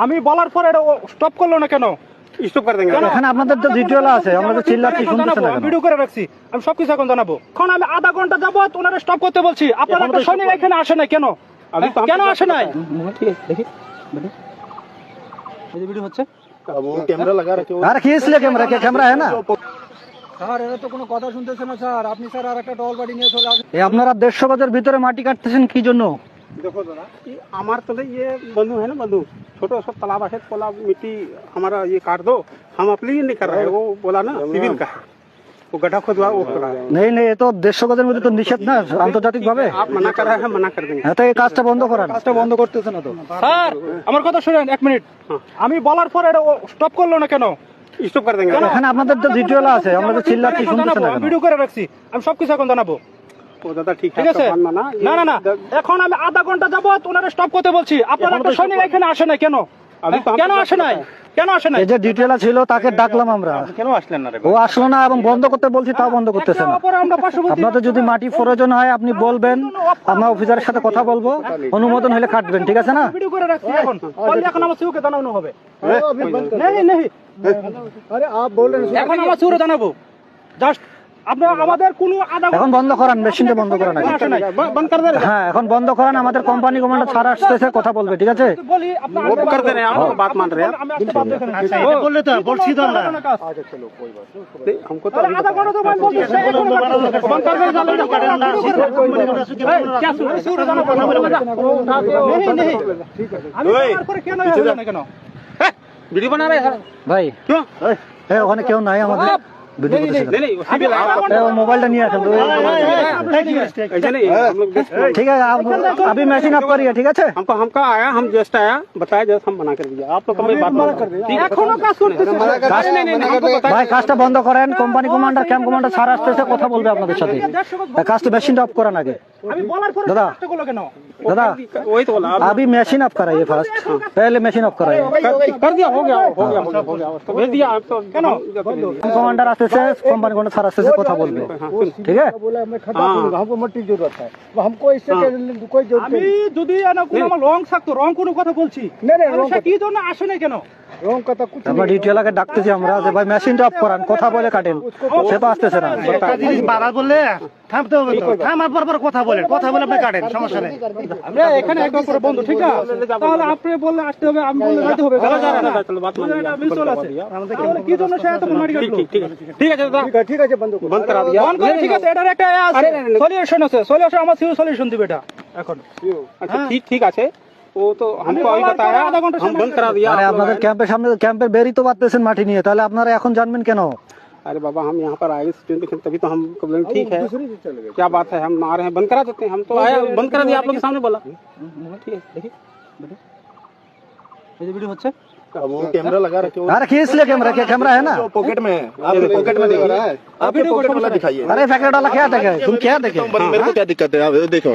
আমি বলার পর এটা স্টপ করলো না কেন? স্টপ করে দেন। এখানে আপনাদের তো ভিডিও আছে, আমরা তো চিল্লাচ্ছি, শুনতেছেন না আমি কেন? ভিডিও করে রাখছি, আমি সবকিছু এখন জানাবো। এখন আমি আধা ঘন্টা যাবত ওনারা স্টপ করতে বলছি, আপনারা একটা সৈনিক এখানে আসে নাই কেন? কেন আসে নাই? ঠিক আছে, দেখি এই যে ভিডিও হচ্ছে। अब वो कैमरा लगा रखे हो। अरे खींच ले कैमरा, क्या कैमरा है ना? স্যার এরা তো কোনো কথা শুনতেছে না স্যার। আপনি স্যার আর একটা ডল বাড়ি নিয়ে চলে আসেন। ये আপনারা 150 গজের ভিতরে মাটি কাটতেছেন কি জন্য? देखो दादा, ये हमारे तो ये बंधु है ना, बंधु छोटा सा तालाब है, तालाब मिट्टी हमारा ये काट दो, हम अपने लिए नहीं कर रहे हैं। वो बोला ना सिविल का है, वो गड्ढा खोदवा वो कर रहा है। नहीं नहीं, ये तो 150 গজের মধ্যে তো নিষেধ না আন্তর্জাতিক ভাবে। आप मना कर रहे हैं, मना कर देंगे। হ্যাঁ, তো এই কাজটা বন্ধ করেন। কাজটা বন্ধ করতেছে না তো। স্যার আমার কথা শুনেন 1 মিনিট। আমি বলার পর এটা স্টপ করলো না কেন? स्टॉप कर देंगे। এখানে আপনাদের তো ভিডিও আছে, আমরা তো চিল্লাচ্ছি, শুনতেছেন না আমি কেন? ভিডিও করে রাখছি, আমি সবকিছু এখন জানাবো। वो दादा ठीक है, ঠিক আছে? आपका मानना না না না, এখন আমি আধা ঘন্টা যাবত ওনারা স্টপ করতে বলছি, আপনারা একটা সৈনিক এখানে আসে নাই কেন? কেন আসে নাই? কেন আসে নাই? এই যে ডিটেইল ছিল তাকে ডাকলাম আমরা, কেন আসলেন না রে? ও আসলো না এবং বন্ধ করতে বলছি তাও বন্ধ করতেছে না। অপরে আমরা পার্শ্ববর্তী আপনাদের যদি মাটি প্রয়োজন হয় আপনি বলবেন, আমরা অফিসারের সাথে কথা বলবো, অনুমোদন হলে কাটবেন, ঠিক আছে না? ভিডিও করে রাখছি এখন। তাহলে এখন আমার সিউকে জানানো হবে। नहीं नहीं, আরে आप बोल रहे এখন আমার সিউরে জানাবো। জাস্ট আপনারা আমাদের কোনো আধা এখন বন্ধ করান, মেশিনটা বন্ধ করান আগে। আসে নাই। बंद कर दे रहे হ্যাঁ, এখন বন্ধ করান, আমাদের কোম্পানি কমান্ডার ছাড় আসতেছে, কথা বলবে, ঠিক আছে? বলি আপনারা वो कर दे रहे हैं, आप बात मान रहे हैं। আমি আসতে বাধ্য এখানে। বললে তো বলছি তো না। नहीं, हमको तो আরে আধা ঘন্টা তো আমি বলছি, সে এখন बंद कर दे साले, क्या सुन সিউরে জানাবো না বলে नहीं नहीं, আমি বলার পরে কেন আসলে না কেন? वीडियो बना रहे हैं ভাই क्यों? এ ওখানে কেউ নাই আমাদের ভিডিও করতেছে। नहीं नहीं, सिविल এ, ও মোবাইলটা নিয়ে আসেন। ऐसे नहीं, हम लोग ঠিক আছে, अभी मशीन ऑफ करिए, ठीक है? हमको आया, हम जस्ट आया, बताया जस्ट हम मना कर दिया। आप लोग हमें बात मना कर दिया। এখনো কাজ করতেছে। नहीं नहीं, हमको बताया। ভাই কাজটা বন্ধ করেন, কোম্পানি কমান্ডার ক্যাম্প কমান্ডার ছাড় আসতেছে, কথা বলবে আপনাদের সাথে। কাজটা মেশিনটা অফ করান আগে। আমি বলার পরে দাদা। কাজটা করলো কেন? दादा वही तो बोला, अभी मशीन ऑफ कराइए फर्स्ट, पहले मशीन ऑफ कराइए। कर दिया, हो गया हो गया हो गया, तो भेज दिया। आप तो কেন? कमांडर আসতেছে, কোম্পানি কমান্ডার ছাড় আসতেছে, কথা বলবে, ঠিক আছে? हमको मट्टी जरूरत है, हमको इससे कोई আমি যদি না কোনো আমার রং থাকতো, রং কোনো কথা বলছি তাহলে সে কি জন্য আসে না কেন? रॉन्ग का तो कुछ আমরা ডিটেইল আগে ডাকতেছি আমরা যে ভাই মেশিনটা অফ করান, কথা বলে কাটেন, সে তো আসতেছে না। বাবা বললে থামতে হবে তো, থামার পর কথা বলে আপনি কাটেন, সমস্যা নেই। আমরা এখানে একদম করে বন্ধ, ঠিক আছে? তাহলে আপনি বললে আসতে হবে, আমি বললে যেতে হবে। चलो जा रहा है, चलो बात मान এটা মিউচুয়াল আছে। তাহলে কি জন্য সে এত মারি কাটলো? ठीक है दादा, ठीक है बंद करा दिया। বন্ধ করে, ঠিক আছে, এটার একটা আছে সলিউশন আছে, সলিউশন আমার সিউ সলিউশন দিবে এটা এখন। अच्छा ठीक ठीक আছে, वो तो हमको अभी बताया, हम बंद करा दिया। আরে আপনাদের ক্যাম্পের সামনে, ক্যাম্পের বেরই তো পারতেছেন মাটি নিয়ে, তাহলে আপনারা এখন জানবেন কেন? अरे बाबा, हम यहाँ पर आए स्टूडेंट, तभी तो हम बोले ठीक है, क्या बात है, हम आ रहे हैं, बंद करा देते हैं। हम तो आया, बंद करा दिया, आप लोग के सामने बोला। ठीक है, देखिए এই যে ভিডিও হচ্ছে। अब वो कैमरा लगा रखे हो। अरे खींच ले कैमरा, क्या कैमरा है ना? पॉकेट में है, आपके पॉकेट में दिख रहा है, आपके पॉकेट वाला दिखाइए। अरे पैकेट वाला क्या देखे, तुम क्या देखे? मेरे को क्या दिक्कत है, आप देखो।